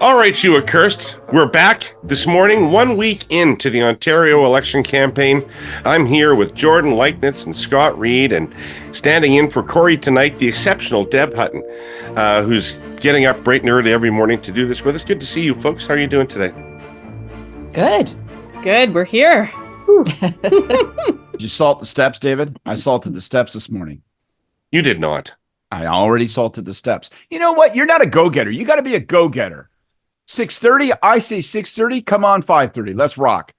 All right, you accursed. We're back this morning, 1 week into the Ontario election campaign. I'm here with Jordan Leichnitz and Scott Reid, and standing in for Kory Teneycke, the exceptional Deb Hutton, who's getting up bright and early every morning to do this with us. Good to see you, folks. How are you doing today? Good. We're here. Did you salt the steps, David? I salted the steps this morning. You did not. I already salted the steps. You know what? You're not a go-getter. You got to be a go-getter. 6:30, I say 6:30. Come on, 5:30. Let's rock.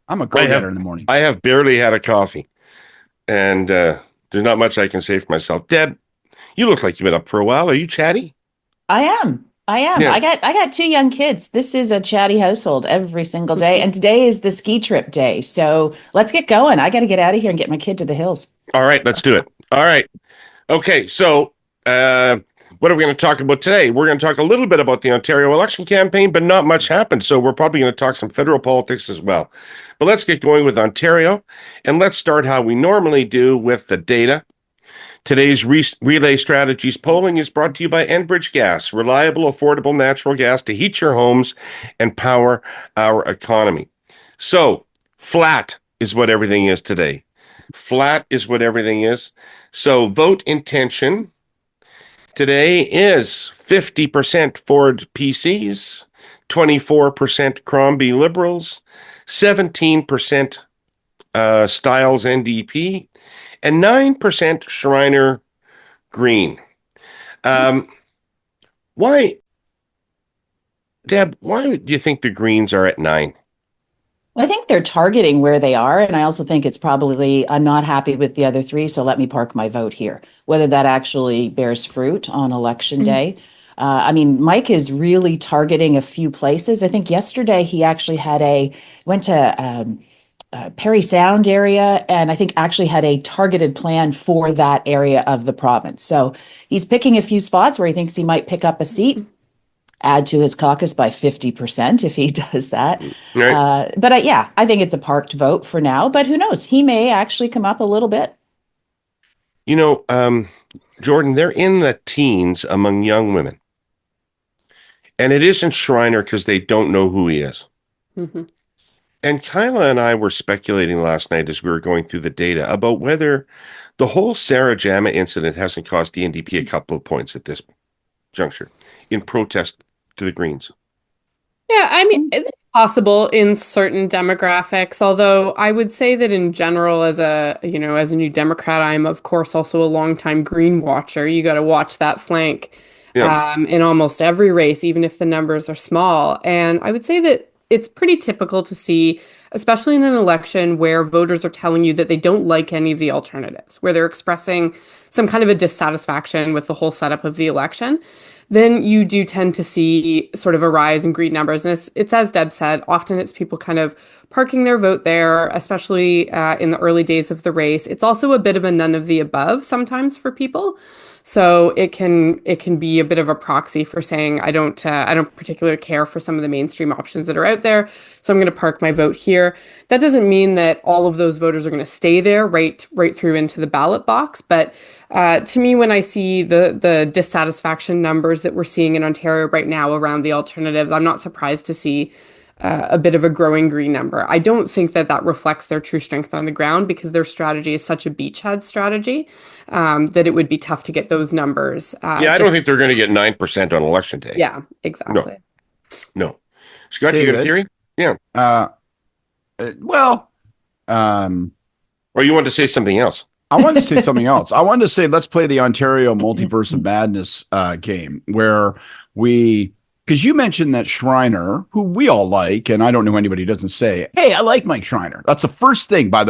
I'm a go-getter in the morning. I have barely had a coffee, and there's not much I can say for myself. Deb, you look like you've been up for a while. Are you chatty? I am. Yeah. I got two young kids. This is a chatty household every single day. And today is the ski trip day. So let's get going. I got to get out of here and get my kid to the hills. All right, let's do it. All right. Okay, so what are we going to talk about today? We're going to talk a little bit about the Ontario election campaign, but not much happened. So we're probably going to talk some federal politics as well. But let's get going with Ontario. And let's start how we normally do with the data. Today's Relay Strategies polling is brought to you by Enbridge Gas, reliable, affordable natural gas to heat your homes and power our economy. So flat is what everything is today. Flat is what everything is. So vote intention today is 50% Ford PCs, 24% Crombie Liberals, 17% Stiles NDP, and 9% Schreiner Green. Why, Deb, why do you think the Greens are at 9? I think they're targeting where they are. And I also think it's probably, I'm not happy with the other three, so let me park my vote here. Whether that actually bears fruit on election day. Mike is really targeting a few places. I think yesterday he actually went to Perry Sound area, and I think actually had a targeted plan for that area of the province. So he's picking a few spots where he thinks he might pick up a seat, add to his caucus by 50% if he does that. Right. I think it's a parked vote for now, but who knows? He may actually come up a little bit. You know, Jordan, they're in the teens among young women. And it isn't Schreiner because they don't know who he is. Mm-hmm. And Kyla and I were speculating last night as we were going through the data about whether the whole Sarah Jama incident hasn't cost the NDP a couple of points at this juncture in protest to the Greens. Yeah, I mean, it's possible in certain demographics, although I would say that in general, as a New Democrat, I'm of course also a longtime Green watcher. You got to watch that flank in almost every race, even if the numbers are small. And I would say that it's pretty typical to see, especially in an election where voters are telling you that they don't like any of the alternatives, where they're expressing some kind of a dissatisfaction with the whole setup of the election, then you do tend to see sort of a rise in Green numbers. And it's as Deb said, often it's people kind of parking their vote there, especially in the early days of the race. It's also a bit of a none of the above sometimes for people. So it can be a bit of a proxy for saying I don't particularly care for some of the mainstream options that are out there, so I'm going to park my vote here. That doesn't mean that all of those voters are going to stay there right through into the ballot box. But to me, when I see the dissatisfaction numbers that we're seeing in Ontario right now around the alternatives, I'm not surprised to see a bit of a growing Green number. I don't think that reflects their true strength on the ground because their strategy is such a beachhead strategy that it would be tough to get those numbers. I don't think they're going to get 9% on election day. Yeah, exactly. No. Scott, David, you got a theory? Yeah. Or you want to say something else? I wanted to say something else. I wanted to say, let's play the Ontario Multiverse of Madness game where because you mentioned that Schreiner, who we all like, and I don't know anybody who doesn't say, hey, I like Mike Schreiner. That's the first thing by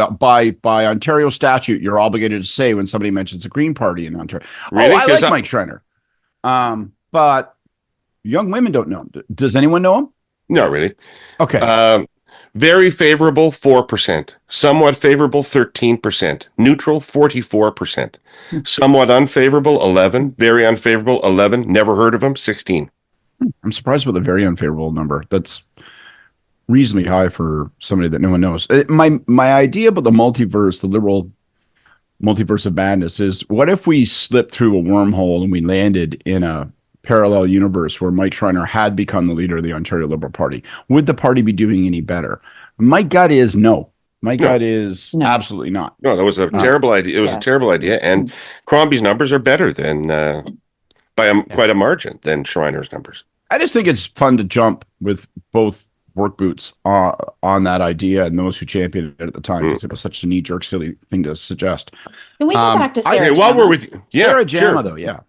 Ontario statute you're obligated to say when somebody mentions the Green Party in Ontario. Really? Oh, I like Mike Schreiner. But young women don't know him. Does anyone know him? Not really. Okay. Very favorable, 4%. Somewhat favorable, 13%. Neutral, 44%. Somewhat unfavorable, 11%. Very unfavorable, 11%. Never heard of him, 16%. I'm surprised with a very unfavorable number. That's reasonably high for somebody that no one knows. My idea about the multiverse, the liberal multiverse of madness, is what if we slipped through a wormhole and we landed in a parallel universe where Mike Schreiner had become the leader of the Ontario Liberal Party, would the party be doing any better? My gut is no. My gut is absolutely not. No, that was a terrible idea. It was a terrible idea. And Crombie's numbers are better than by quite a margin than Schreiner's numbers. I just think it's fun to jump with both work boots on that idea and those who championed it at the time because it was such a knee-jerk, silly thing to suggest. Can we go back to Sarah Jama? While we're with you, Sarah Jama, though, yeah.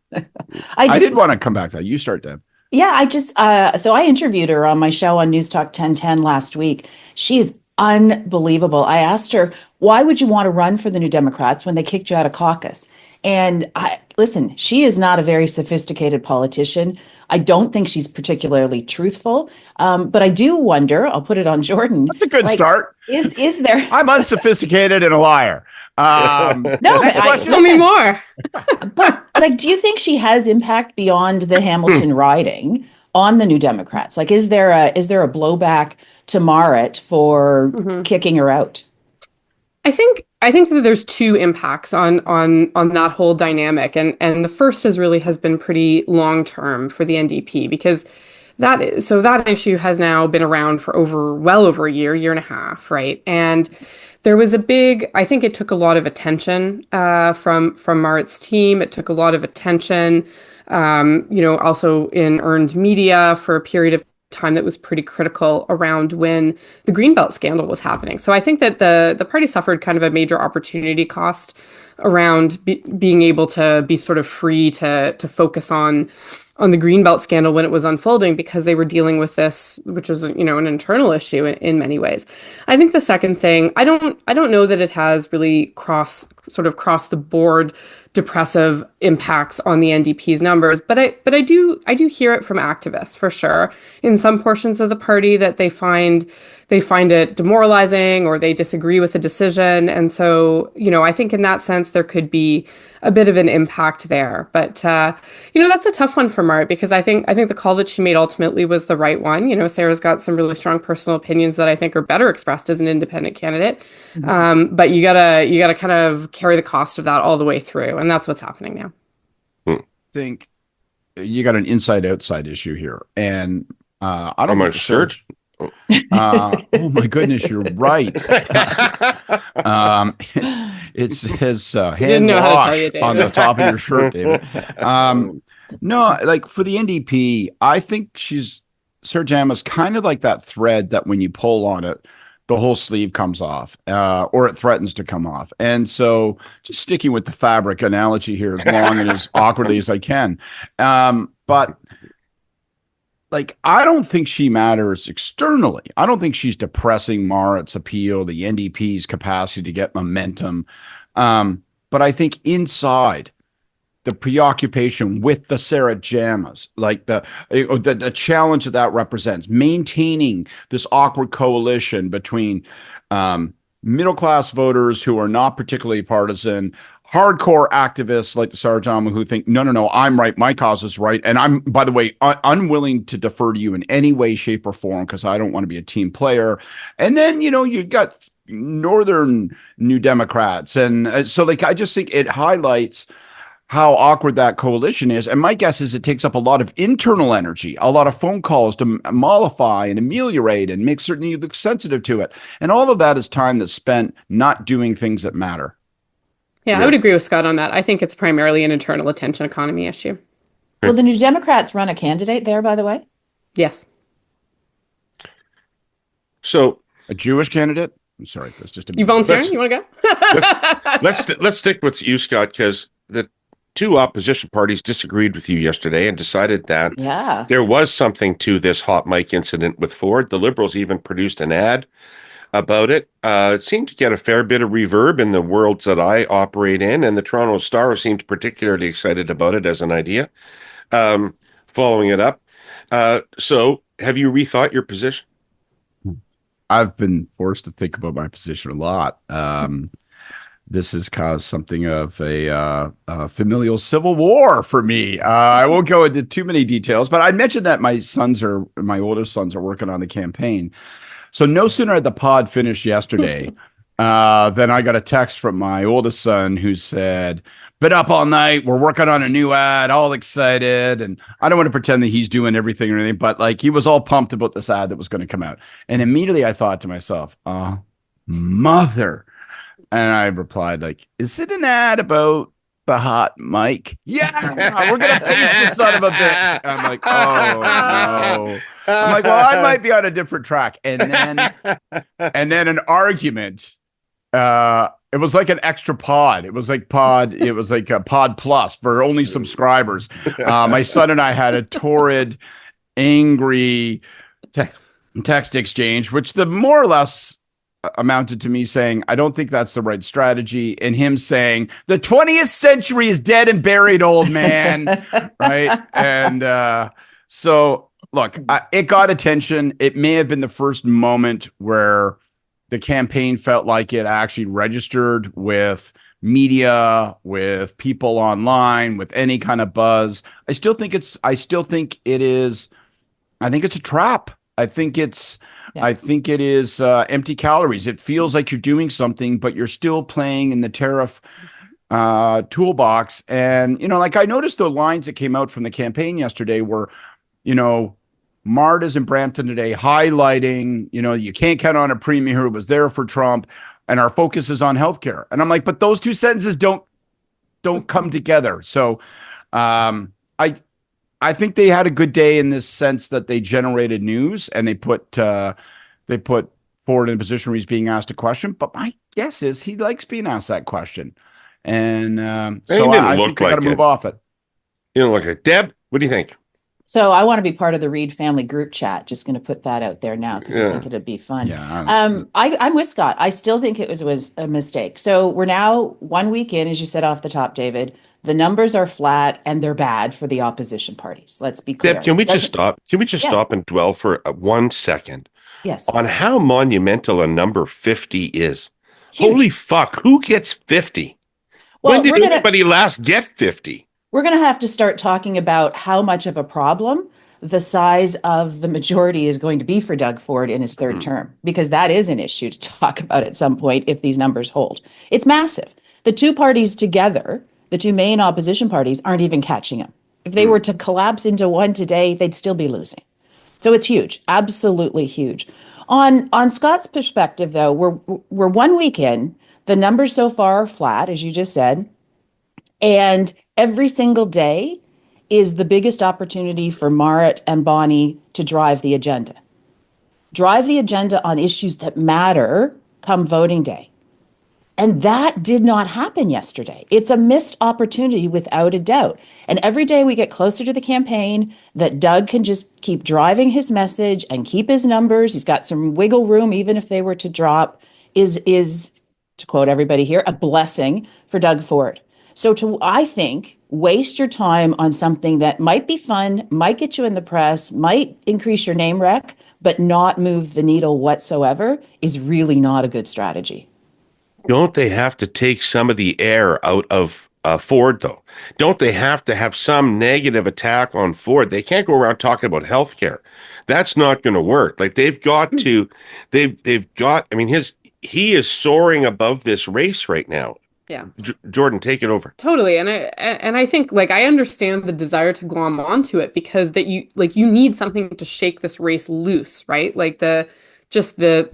I did want to come back to that. You start, Deb. Yeah, so I interviewed her on my show on News Talk 1010 last week. She is unbelievable. I asked her, why would you want to run for the New Democrats when they kicked you out of caucus? And listen, she is not a very sophisticated politician. I don't think she's particularly truthful. But I do wonder, I'll put it on Jordan. That's a good start. Is there? I'm unsophisticated and a liar. No, tell me more. But do you think she has impact beyond the Hamilton riding on the New Democrats? Is there a blowback to Marit for kicking her out? I think that there's two impacts on that whole dynamic, and the first has been pretty long term for the NDP because that issue has now been around for well over a year and a half, right? And there was I think it took a lot of attention from Marit's team. It took a lot of attention, also in earned media for a period of time that was pretty critical around when the Greenbelt scandal was happening. So I think that the party suffered kind of a major opportunity cost around being able to be sort of free to focus on the Greenbelt scandal when it was unfolding because they were dealing with this, which was, an internal issue in many ways. I think the second thing, I don't know that it has really cross the board depressive impacts on the NDP's numbers, but I do hear it from activists for sure in some portions of the party that they find it demoralizing or they disagree with the decision. And so, I think in that sense, there could be a bit of an impact there. But, that's a tough one for Marit because I think the call that she made ultimately was the right one. Sarah's got some really strong personal opinions that I think are better expressed as an independent candidate. But you gotta kind of carry the cost of that all the way through. And that's what's happening now. I think you got an inside-outside issue here. And I don't know. Shirt. Oh my goodness, you're right. It says hand wash on the top of your shirt, David. No, for the NDP, I think Sarah Jama's kind of like that thread that when you pull on it, the whole sleeve comes off, or it threatens to come off. And so just sticking with the fabric analogy here as long and as awkwardly as I can. But I don't think she matters externally. I don't think she's depressing Marit's appeal, the NDP's capacity to get momentum. But I think inside, the preoccupation with the Sarah Jamas, the challenge that represents, maintaining this awkward coalition between middle-class voters who are not particularly partisan, hardcore activists like the Sarah Jama who think, no, I'm right, my cause is right, and I'm, by the way, unwilling to defer to you in any way, shape, or form because I don't want to be a team player. And then, you've got Northern New Democrats. And so, I just think it highlights how awkward that coalition is. And my guess is it takes up a lot of internal energy, a lot of phone calls to mollify and ameliorate and make certain you look sensitive to it. And all of that is time that's spent not doing things that matter. Yeah, I would agree with Scott on that. I think it's primarily an internal attention economy issue. Will the New Democrats run a candidate there, by the way? Yes. So a Jewish candidate? I'm sorry, that's just you volunteering? You want to go? let's stick with you, Scott, because the two opposition parties disagreed with you yesterday and decided that there was something to this hot mic incident with Ford. The Liberals even produced an ad about it. It seemed to get a fair bit of reverb in the worlds that I operate in, and the Toronto Star seemed particularly excited about it as an idea, following it up. So have you rethought your position? I've been forced to think about my position a lot. This has caused something of a familial civil war for me. I won't go into too many details, but I mentioned that my oldest sons are working on the campaign. So no sooner had the pod finished yesterday than I got a text from my oldest son who said, been up all night. We're working on a new ad, all excited. And I don't want to pretend that he's doing everything or anything, but like he was all pumped about this ad that was going to come out. And immediately I thought to myself, mother. And I replied, like, is it an ad about the hot mic? Yeah, we're gonna paste the son of a bitch. I'm like, oh no. I'm like, well, I might be on a different track. And then an argument. It was like an extra pod. It was like a pod plus for only subscribers. My son and I had a torrid, angry text exchange, which the more or less amounted to me saying, I don't think that's the right strategy. And him saying, the 20th century is dead and buried, old man. Right. And so, look, it got attention. It may have been the first moment where the campaign felt like it actually registered with media, with people online, with any kind of buzz. I think it's a trap. I think it is empty calories. It feels like you're doing something, but you're still playing in the tariff toolbox. And, like I noticed the lines that came out from the campaign yesterday were, Marta's in Brampton today highlighting, you can't count on a premier who was there for Trump, and our focus is on healthcare. And I'm like, but those two sentences don't come together. So I think they had a good day in this sense that they generated news and they put Ford in a position where he's being asked a question. But my guess is he likes being asked that question, and so I think they got to move off it. You don't look like Deb. What do you think? So I want to be part of the Reid family group chat. Just going to put that out there now because I think it'd be fun. Yeah, I'm with Scott. I still think it was a mistake. So we're now 1 week in, as you said off the top, David. The numbers are flat and they're bad for the opposition parties. Let's be clear. Deb, can we just stop? Can we just stop and dwell for 1 second? Yes. On how monumental a number 50 is? Huge. Holy fuck! Who gets 50? Well, when did anybody last get 50? We're going to have to start talking about how much of a problem the size of the majority is going to be for Doug Ford in his third term, because that is an issue to talk about at some point if these numbers hold. It's massive. The two parties together, the two main opposition parties, aren't even catching him. If they were to collapse into one today, they'd still be losing. So it's huge, absolutely huge. On Scott's perspective, though, we're 1 week in. The numbers so far are flat, as you just said, and every single day is the biggest opportunity for Marit and Bonnie to drive the agenda. Drive the agenda on issues that matter come voting day. And that did not happen yesterday. It's a missed opportunity without a doubt. And every day we get closer to the campaign that Doug can just keep driving his message and keep his numbers. He's got some wiggle room, even if they were to drop, is to quote everybody here, a blessing for Doug Ford. So I think, waste your time on something that might be fun, might get you in the press, might increase your name rec, but not move the needle whatsoever is really not a good strategy. Don't they have to take some of the air out of Ford, though? Don't they have to have some negative attack on Ford? They can't go around talking about healthcare. That's not going to work. Like they've got to, I mean, he is soaring above this race right now. Yeah. Jordan, take it over. Totally. And I think I understand the desire to glom onto it because that you need something to shake this race loose, right? Like the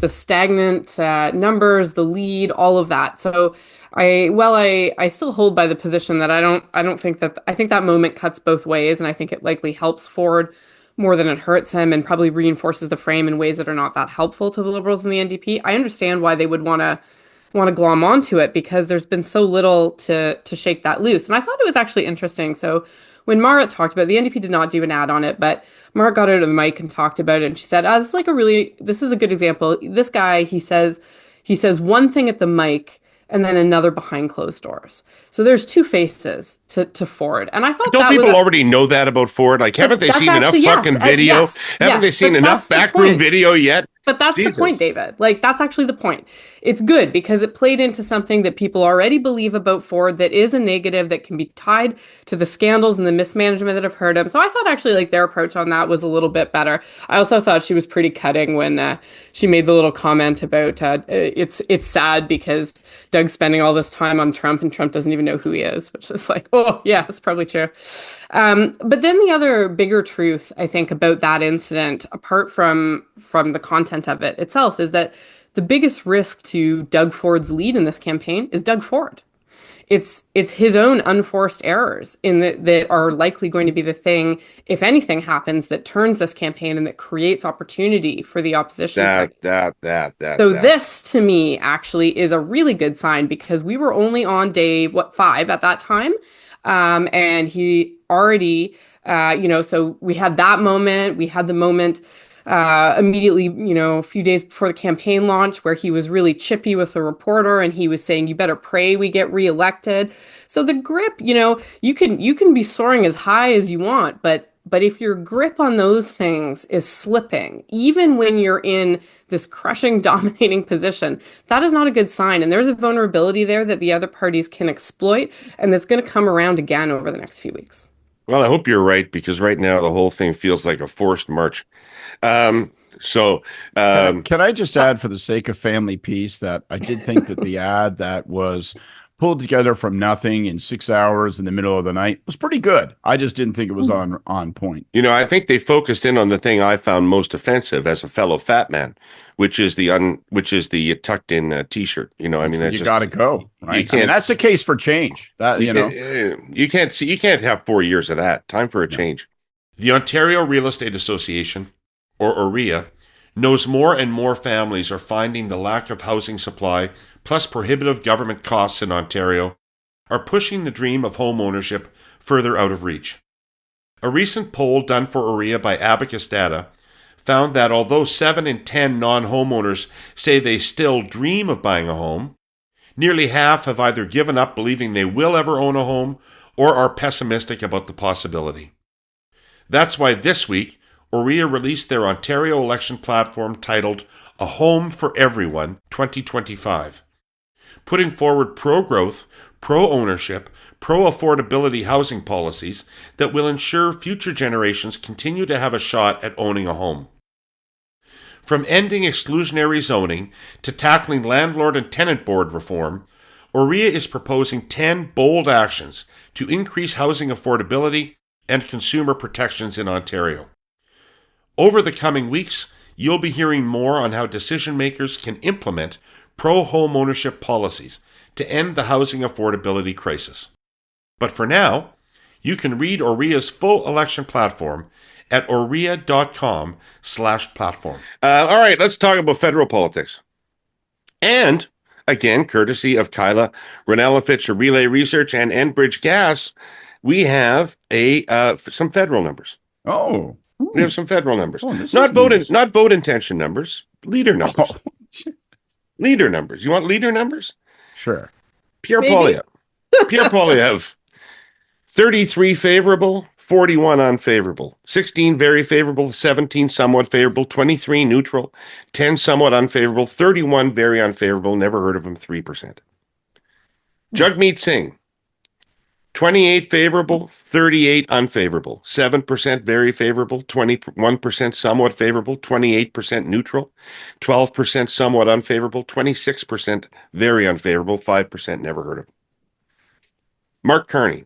stagnant numbers, the lead, all of that. So I still hold by the position that I think that moment cuts both ways, and I think it likely helps Ford more than it hurts him and probably reinforces the frame in ways that are not that helpful to the Liberals and the NDP. I understand why they would want to glom onto it because there's been so little to shake that loose. And I thought it was actually interesting. So when Marit talked about it, the NDP did not do an ad on it, but Marit got out of the mic and talked about it. And she said, this is a good example. This guy, he says one thing at the mic and then another behind closed doors. So there's two faces to Ford. And I thought don't people already know that about Ford? Like, haven't they seen enough fucking video? Haven't they seen enough backroom video yet? But that's the point, Jesus. David. Like, that's actually the point. It's good because it played into something that people already believe about Ford that is a negative that can be tied to the scandals and the mismanagement that have hurt him. So I thought actually like their approach on that was a little bit better. I also thought she was pretty cutting when she made the little comment about it's sad because Doug's spending all this time on Trump and Trump doesn't even know who he is, which is like, oh, yeah, that's probably true. But then the other bigger truth, I think, about that incident, apart from the content of it itself, is that the biggest risk to Doug Ford's lead in this campaign is Doug Ford. It's his own unforced errors that are likely going to be the thing, if anything happens, that turns this campaign and that creates opportunity for the opposition. This to me actually is a really good sign because we were only on day 5 at that time, and he already, so we had that moment. We had the moment immediately, a few days before the campaign launch where he was really chippy with the reporter and he was saying, you better pray we get reelected. So the grip, you can be soaring as high as you want, but if your grip on those things is slipping, even when you're in this crushing, dominating position, that is not a good sign. And there's a vulnerability there that the other parties can exploit, and that's going to come around again over the next few weeks. Well, I hope you're right, because right now the whole thing feels like a forced march. Can I just add, for the sake of family peace, that I did think that the ad that was pulled together from nothing in 6 hours in the middle of the night was pretty good. I just didn't think it was on point. I think they focused in on the thing I found most offensive as a fellow fat man, which is the tucked in t-shirt. You got to go, right? That's the case for change. You can't have 4 years of that. Time for a change. The Ontario Real Estate Association, or OREA, knows more and more families are finding the lack of housing supply plus prohibitive government costs in Ontario are pushing the dream of home ownership further out of reach. A recent poll done for OREA by Abacus Data found that although 7 in 10 non-homeowners say they still dream of buying a home, nearly half have either given up believing they will ever own a home or are pessimistic about the possibility. That's why this week, OREA released their Ontario election platform titled A Home for Everyone 2025, putting forward pro-growth, pro-ownership, pro-affordability housing policies that will ensure future generations continue to have a shot at owning a home. From ending exclusionary zoning to tackling landlord and tenant board reform, OREA is proposing 10 bold actions to increase housing affordability and consumer protections in Ontario. Over the coming weeks, you'll be hearing more on how decision makers can implement pro-home ownership policies to end the housing affordability crisis. But for now, you can read OREA's full election platform at orea.com/platform. All right, let's talk about federal politics. And again, courtesy of Kyla Ranelafich of Relay Research and Enbridge Gas, we have some federal numbers. Oh. We have some federal numbers. Oh, not vote intention numbers, leader numbers. Oh. Leader numbers. You want leader numbers? Sure. Pierre Poilievre, 33 favorable, 41 unfavorable, 16 very favorable, 17 somewhat favorable, 23 neutral, 10 somewhat unfavorable, 31 very unfavorable, never heard of him, 3%. Jagmeet Singh, 28 favorable, 38 unfavorable, 7% very favorable, 21% somewhat favorable, 28% neutral, 12% somewhat unfavorable, 26% very unfavorable, 5% never heard of. Mark Carney,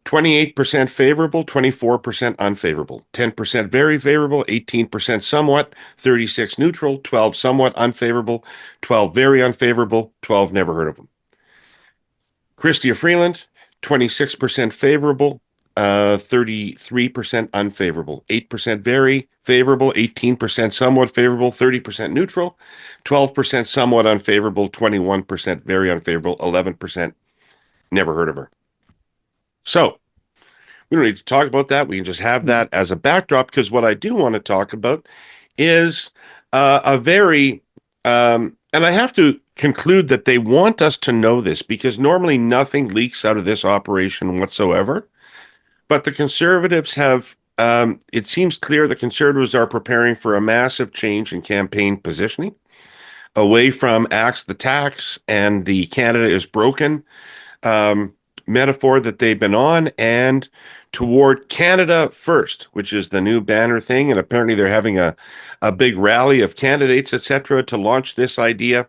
28% favorable, 24% unfavorable, 10% very favorable, 18% somewhat, 36 neutral, 12 somewhat unfavorable, 12 very unfavorable, 12 never heard of them. Chrystia Freeland, 26% favorable, 33% unfavorable, 8% very favorable, 18% somewhat favorable, 30% neutral, 12% somewhat unfavorable, 21% very unfavorable, 11% never heard of her. So we don't need to talk about that. We can just have that as a backdrop, because what I do want to talk about is and I have to conclude that they want us to know this, because normally nothing leaks out of this operation whatsoever. But the Conservatives have It seems clear the Conservatives are preparing for a massive change in campaign positioning, away from axe the tax and the Canada is broken metaphor that they've been on, and toward Canada First, which is the new banner thing. And apparently they're having a big rally of candidates, etc., to launch this idea.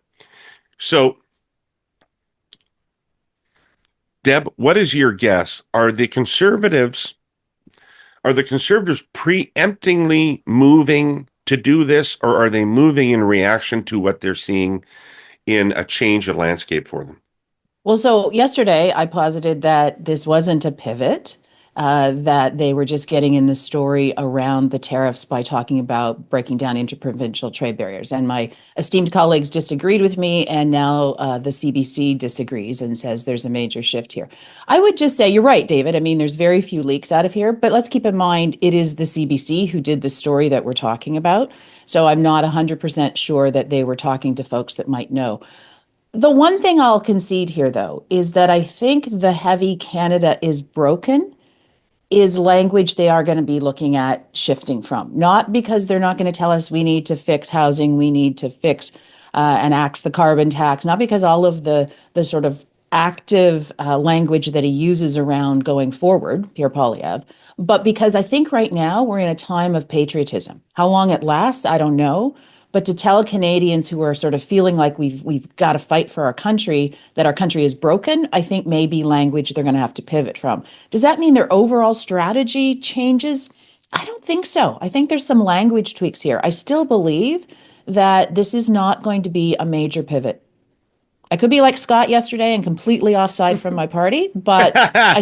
So, Deb, what is your guess? Are the Conservatives preemptingly moving to do this, or are they moving in reaction to what they're seeing in a change of landscape for them? Well, so yesterday I posited that this wasn't a pivot, that they were just getting in the story around the tariffs by talking about breaking down interprovincial trade barriers. And my esteemed colleagues disagreed with me, and now the CBC disagrees and says there's a major shift here. I would just say, you're right, David. I mean, there's very few leaks out of here, but let's keep in mind it is the CBC who did the story that we're talking about. So I'm not 100% sure that they were talking to folks that might know. The one thing I'll concede here, though, is that I think the heavy Canada is broken is language they are going to be looking at shifting from. Not because they're not going to tell us we need to fix housing, we need to fix and axe the carbon tax, not because all of the sort of active language that he uses around going forward, Pierre Poilievre, but because I think right now we're in a time of patriotism. How long it lasts, I don't know. But to tell Canadians who are sort of feeling like we've got to fight for our country, that our country is broken, I think may be language they're going to have to pivot from. Does that mean their overall strategy changes? I don't think so. I think there's some language tweaks here. I still believe that this is not going to be a major pivot. I could be like Scott yesterday and completely offside from my party, but I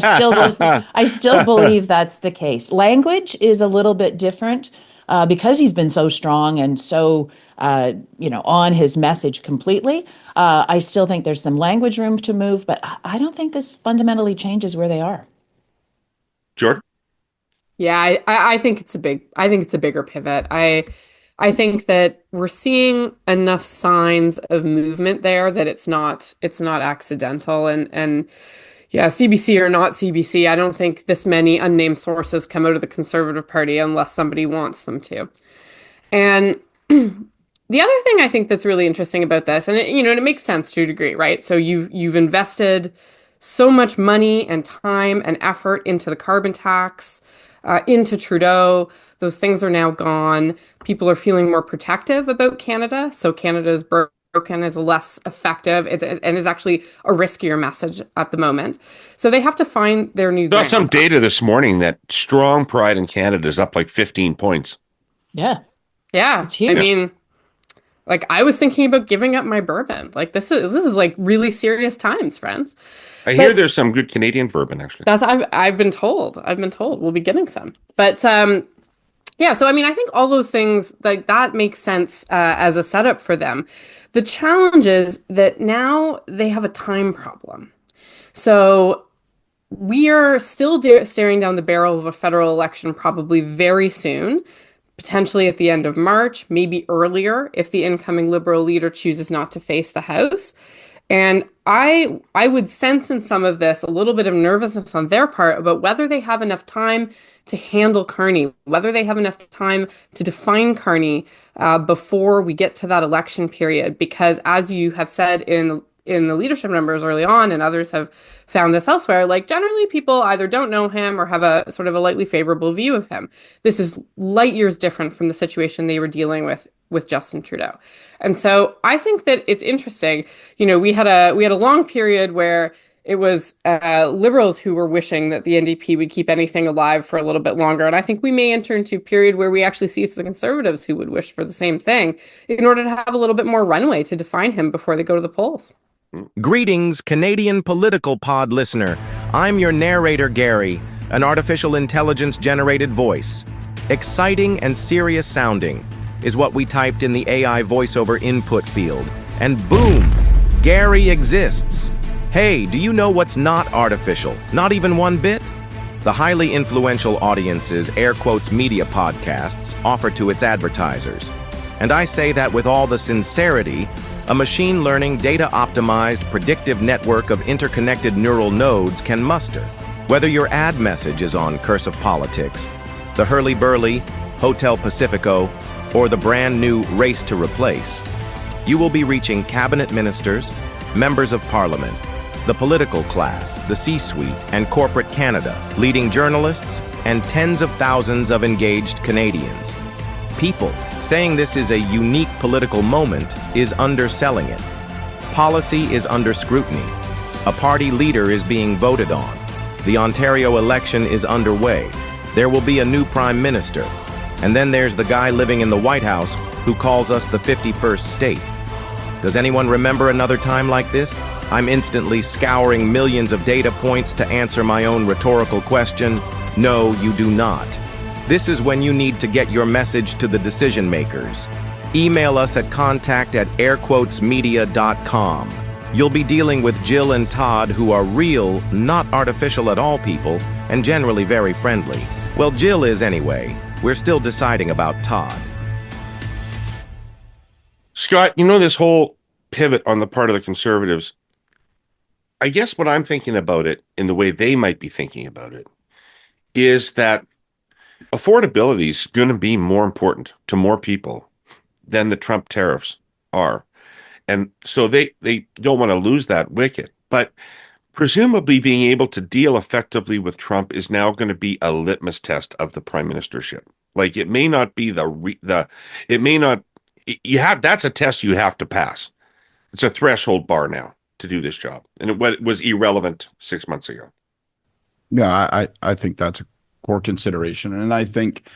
still believe that's the case. Language is a little bit different. Because he's been so strong and so, on his message completely, I still think there's some language room to move, but I don't think this fundamentally changes where they are. Jordan? Yeah, I think it's a bigger pivot. I think that we're seeing enough signs of movement there that it's not accidental, and yeah, CBC or not CBC, I don't think this many unnamed sources come out of the Conservative Party unless somebody wants them to. And the other thing I think that's really interesting about this, and it makes sense to a degree, right? So you've invested so much money and time and effort into the carbon tax, into Trudeau. Those things are now gone. People are feeling more protective about Canada. So Canada's broken is less effective and is actually a riskier message at the moment. So they have to find their new ground. Some data this morning that strong pride in Canada is up like 15 points. Yeah. Yeah. It's huge. I mean, like I was thinking about giving up my bourbon. Like this is like really serious times, friends. I hear there's some good Canadian bourbon actually. That's I've been told. We'll be getting some. But yeah, so I mean, I think all those things like that makes sense as a setup for them. The challenge is that now they have a time problem. So we are still staring down the barrel of a federal election probably very soon, potentially at the end of March, maybe earlier if the incoming Liberal leader chooses not to face the House. And I would sense in some of this a little bit of nervousness on their part about whether they have enough time to handle Carney, whether they have enough time to define Carney before we get to that election period. Because as you have said in the leadership numbers early on, and others have found this elsewhere, like generally people either don't know him or have a sort of a lightly favorable view of him. This is light years different from the situation they were dealing with Justin Trudeau. And so I think that it's interesting. We had a long period where it was Liberals who were wishing that the NDP would keep anything alive for a little bit longer. And I think we may enter into a period where we actually see it's the Conservatives who would wish for the same thing in order to have a little bit more runway to define him before they go to the polls. Greetings, Canadian Political Pod listener. I'm your narrator, Gary, an artificial intelligence-generated voice. Exciting and serious sounding is what we typed in the AI voiceover input field. And boom, Gary exists. Hey, do you know what's not artificial? Not even one bit? The highly influential audiences air quotes media podcasts offer to its advertisers. And I say that with all the sincerity a machine learning, data-optimized, predictive network of interconnected neural nodes can muster. Whether your ad message is on Cursive Politics, the Hurly-Burly, Hotel Pacifico, or the brand new Race to Replace, you will be reaching cabinet ministers, members of parliament, the political class, the C-suite, and corporate Canada, leading journalists, and tens of thousands of engaged Canadians. People saying this is a unique political moment is underselling it. Policy is under scrutiny. A party leader is being voted on. The Ontario election is underway. There will be a new prime minister. And then there's the guy living in the White House who calls us the 51st state. Does anyone remember another time like this? I'm instantly scouring millions of data points to answer my own rhetorical question. No, you do not. This is when you need to get your message to the decision makers. Email us at contact@airquotesmedia.com. You'll be dealing with Jill and Todd, who are real, not artificial at all people, and generally very friendly. Well, Jill is anyway. We're still deciding about Todd. Scott, you know, this whole pivot on the part of the Conservatives, I guess what I'm thinking about it in the way they might be thinking about it is that affordability is going to be more important to more people than the Trump tariffs are. And so they don't want to lose that wicket. But presumably being able to deal effectively with Trump is now going to be a litmus test of the prime ministership. Like, it may not be that's a test you have to pass. It's a threshold bar now to do this job. And it was irrelevant 6 months ago. Yeah, I think that's a core consideration. And I think,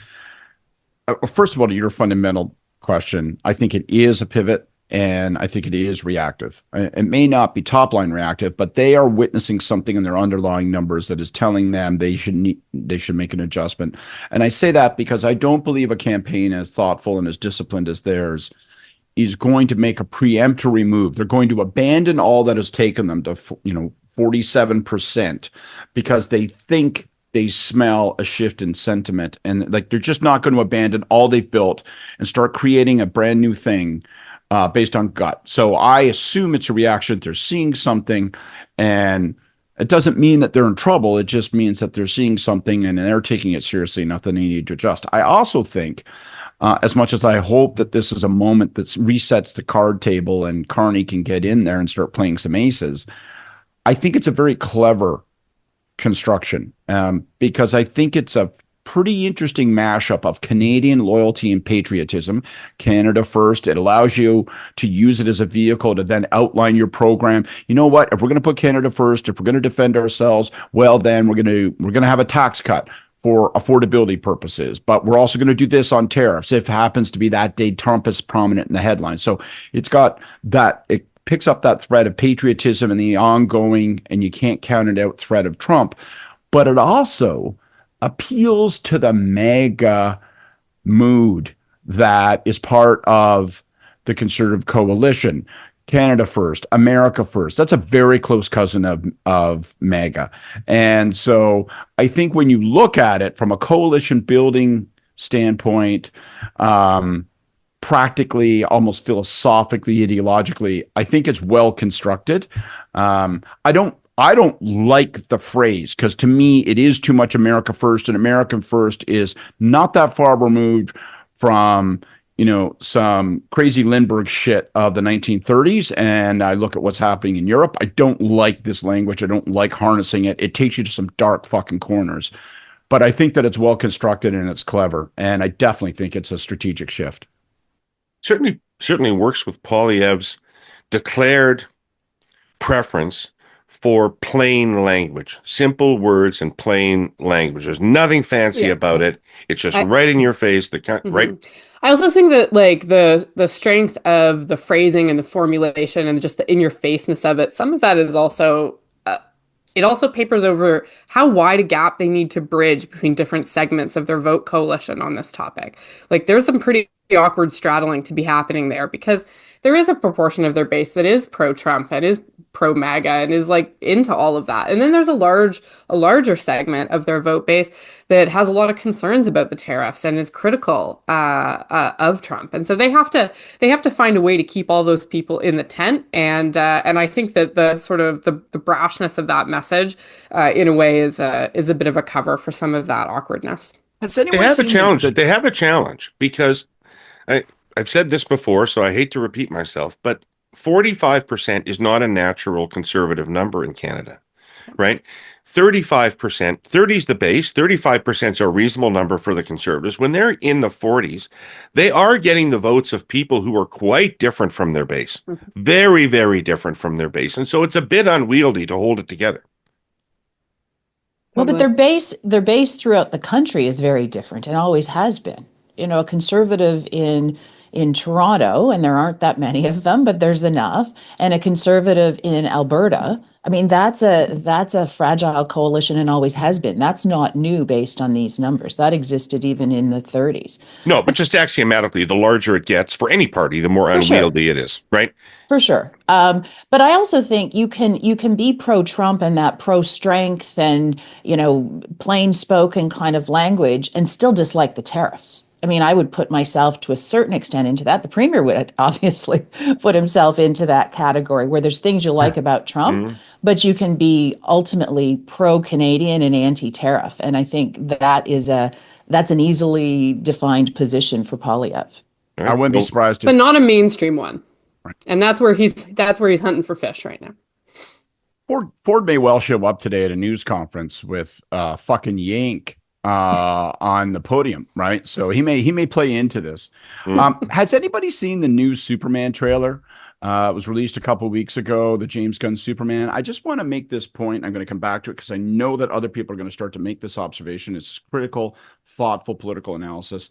first of all, to your fundamental question, I think it is a pivot, and I think it is reactive. It may not be top-line reactive, but they are witnessing something in their underlying numbers that is telling them they should make an adjustment. And I say that because I don't believe a campaign as thoughtful and as disciplined as theirs is going to make a preemptory move. They're going to abandon all that has taken them to 47% because they think they smell a shift in sentiment, and like they're just not going to abandon all they've built and start creating a brand new thing based on gut. So I assume it's a reaction. They're seeing something, and it doesn't mean that they're in trouble. It just means that they're seeing something and they're taking it seriously enough that they need to adjust. I also think, as much as I hope that this is a moment that resets the card table and Carney can get in there and start playing some aces, I think it's a very clever construction because I think it's a pretty interesting mashup of Canadian loyalty and patriotism. Canada first. It allows you to use it as a vehicle to then outline your program. You know what? If we're going to put Canada first, if we're going to defend ourselves, well, then we're going to have a tax cut for affordability purposes, but we're also going to do this on tariffs if it happens to be that day Trump is prominent in the headline. So it's got that, it picks up that thread of patriotism and the ongoing, and you can't count it out, thread of Trump, but it also appeals to the MAGA mood that is part of the Conservative coalition. Canada first, America first. That's a very close cousin of MAGA. And so I think when you look at it from a coalition building standpoint, practically, almost philosophically, ideologically, I think it's well constructed. I don't like the phrase because to me it is too much America first, and American first is not that far removed from some crazy Lindbergh shit of the 1930s. And I look at what's happening in Europe. I don't like this language. I don't like harnessing it. It takes you to some dark fucking corners. But I think that it's well constructed and it's clever. And I definitely think it's a strategic shift. Certainly works with Poilievre's declared preference for plain language, simple words and plain language. There's nothing fancy about it. It's just right in your face. Right. I also think that like the strength of the phrasing and the formulation and just the in-your-faceness of it, some of that is also it also papers over how wide a gap they need to bridge between different segments of their vote coalition on this topic. Like there's some pretty awkward straddling to be happening there because there is a proportion of their base that is pro-Trump, that is pro-MAGA, and is like into all of that. And then there's a larger segment of their vote base that has a lot of concerns about the tariffs and is critical of Trump. And so they have to find a way to keep all those people in the tent. And I think that the sort of the brashness of that message, in a way, is a bit of a cover for some of that awkwardness. Has They anyone have a seen challenge. the They have a challenge because I've said this before, so I hate to repeat myself, but 45% is not a natural conservative number in Canada, right? 35%, 30 is the base, 35% is a reasonable number for the conservatives. When they're in the 40s, they are getting the votes of people who are quite different from their base, very, very different from their base. And so it's a bit unwieldy to hold it together. Well, but Totally. their base throughout the country is very different and always has been. A conservative in Toronto, and there aren't that many of them, but there's enough, and a conservative in Alberta. I mean, that's a fragile coalition and always has been. That's not new based on these numbers. That existed even in the 30s. No, but just axiomatically, the larger it gets for any party, the more For sure. unwieldy it is, right? For sure. But I also think you can be pro-Trump and that pro-strength and, plain spoken kind of language and still dislike the tariffs. I mean, I would put myself to a certain extent into that. The premier would obviously put himself into that category where there's things you like about Trump, but you can be ultimately pro-Canadian and anti-tariff. And I think that's an easily defined position for Polyev. Right? I wouldn't be surprised But if not a mainstream one. Right. And that's where he's hunting for fish right now. Ford may well show up today at a news conference with fucking Yank on the podium, right? So he may play into this. Has anybody seen the new Superman trailer? It was released a couple weeks ago, the James Gunn Superman. I just want to make this point. I'm going to come back to it because I know that other people are going to start to make this observation. It's critical, thoughtful political analysis.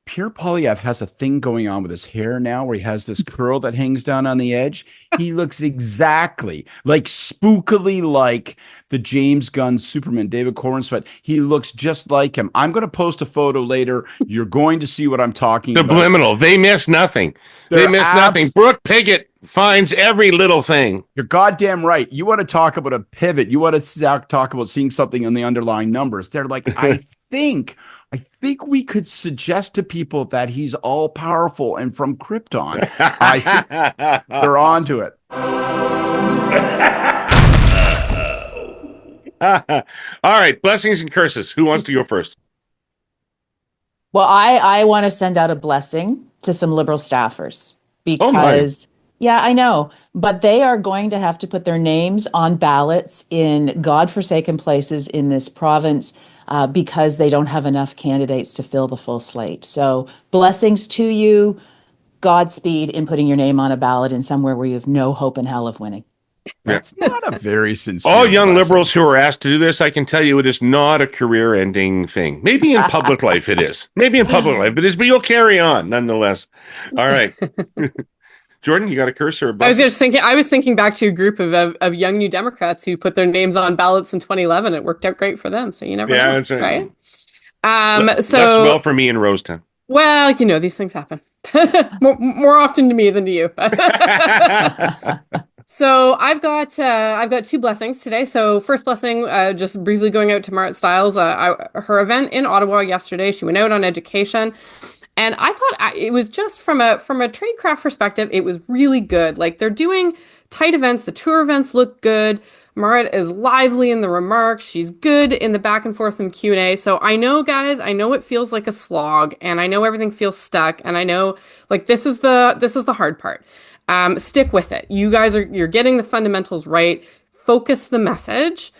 Pierre Poilievre has a thing going on with his hair now where he has this curl that hangs down on the edge. He looks exactly spookily like the James Gunn Superman, David Corenswet. He looks just like him. I'm going to post a photo later. You're going to see what I'm talking about. Subliminal. They miss nothing. They miss nothing. Brooke Piggott finds every little thing. You're goddamn right. You want to talk about a pivot. You want to talk about seeing something in the underlying numbers. They're like, I think we could suggest to people that he's all powerful and from Krypton. I think they're onto it. All right. Blessings and curses. Who wants to go first? Well, I want to send out a blessing to some Liberal staffers because, yeah, I know, but they are going to have to put their names on ballots in godforsaken places in this province because they don't have enough candidates to fill the full slate. So blessings to you. Godspeed in putting your name on a ballot in somewhere where you have no hope in hell of winning. That's not a very sincere All young blessing. liberals who are asked to do this, I can tell you it is not a career-ending thing. Maybe in public life it is. Maybe in public life it is, but you'll carry on nonetheless. All right. Jordan, you got a curse or a blessing? I was thinking back to a group of young New Democrats who put their names on ballots in 2011. It worked out great for them. So you never know. That's right. Less well for me in Rosetown. Well, these things happen more often to me than to you. So I've got two blessings today. So first blessing, just briefly going out to Marit Stiles. Her event in Ottawa yesterday. She went out on education. And I thought it was just from a tradecraft perspective, it was really good. Like they're doing tight events. The tour events look good. Marit is lively in the remarks. She's good in the back and forth and Q&A. So I know, guys, it feels like a slog and I know everything feels stuck. And I know this is the hard part. Stick with it. You guys you're getting the fundamentals right. Focus the message,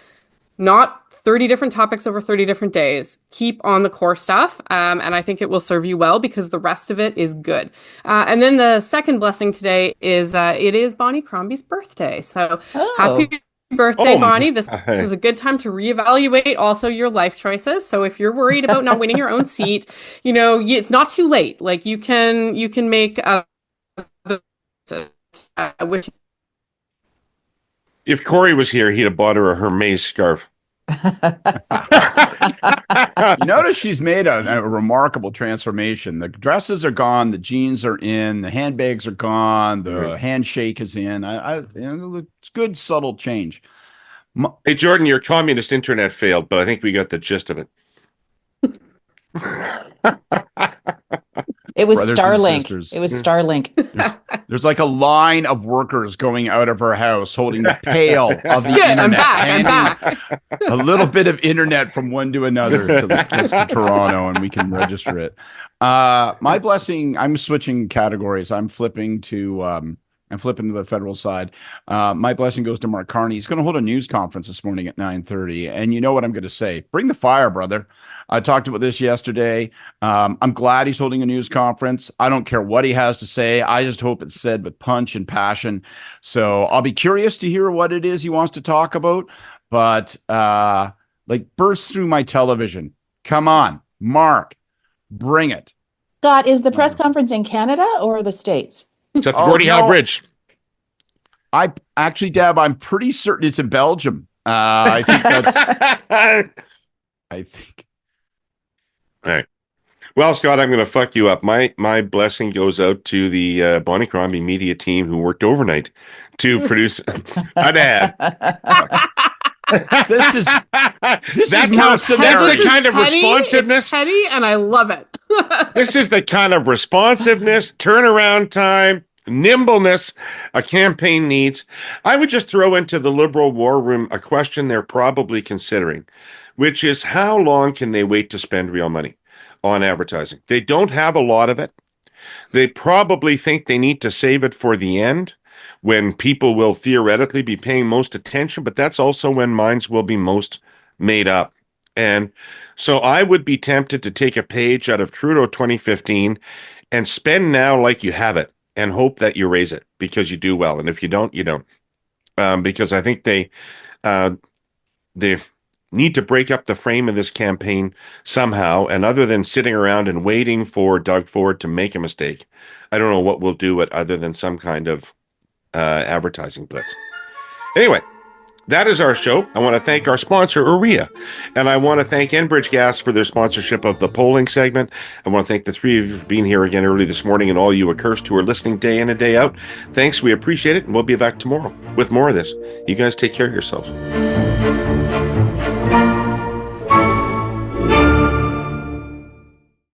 not 30 different topics over 30 different days. Keep on the core stuff. And I think it will serve you well because the rest of it is good. And then the second blessing today is it is Bonnie Crombie's birthday. So happy birthday, Bonnie. This is a good time to reevaluate also your life choices. So if you're worried about not winning your own seat, it's not too late. Like you can make which if Kory was here, he'd have bought her a Hermes scarf. You notice she's made a remarkable transformation. The dresses are gone, the jeans are in, the handbags are gone, the handshake is in. It's good, subtle change. Hey, Jordan, your communist internet failed, but I think we got the gist of it. It was brothers and Starlink. sisters. It was Starlink. There's like a line of workers going out of her house holding the pail of the Good. I'm internet. back. I'm handing back. a little bit of internet from one to another till it gets to Toronto and we can register it. My blessing, I'm switching categories. I'm flipping to the federal side. My blessing goes to Mark Carney. He's going to hold a news conference this morning at 9:30. And you know what I'm going to say? Bring the fire, brother. I talked about this yesterday. I'm glad he's holding a news conference. I don't care what he has to say. I just hope it's said with punch and passion. So I'll be curious to hear what it is he wants to talk about. But burst through my television. Come on, Mark, bring it. Scott, is the press conference in Canada or the States? It's at the Gordie Howe Bridge. I actually, Deb, I'm pretty certain it's in Belgium. I think that's. I think. All right. Well, Scott, I'm going to fuck you up. My blessing goes out to the Bonnie Crombie media team who worked overnight to produce an ad. This is That's the kind of petty, responsiveness. It's petty, and I love it. This is the kind of responsiveness, turnaround time, nimbleness a campaign needs. I would just throw into the Liberal war room a question they're probably considering, which is how long can they wait to spend real money on advertising? They don't have a lot of it. They probably think they need to save it for the end, when people will theoretically be paying most attention, but that's also when minds will be most made up. And so I would be tempted to take a page out of Trudeau 2015 and spend now like you have it and hope that you raise it because you do well. And if you don't, you don't. Because I think they need to break up the frame of this campaign somehow. And other than sitting around and waiting for Doug Ford to make a mistake, I don't know what we'll do it other than some kind of advertising blitz. Anyway, that is our show. I want to thank our sponsor, Urea, and I want to thank Enbridge Gas for their sponsorship of the polling segment. I want to thank the three of you for being here again early this morning, and all you accursed who are listening day in and day out. Thanks, we appreciate it, and we'll be back tomorrow with more of this. You guys take care of yourselves.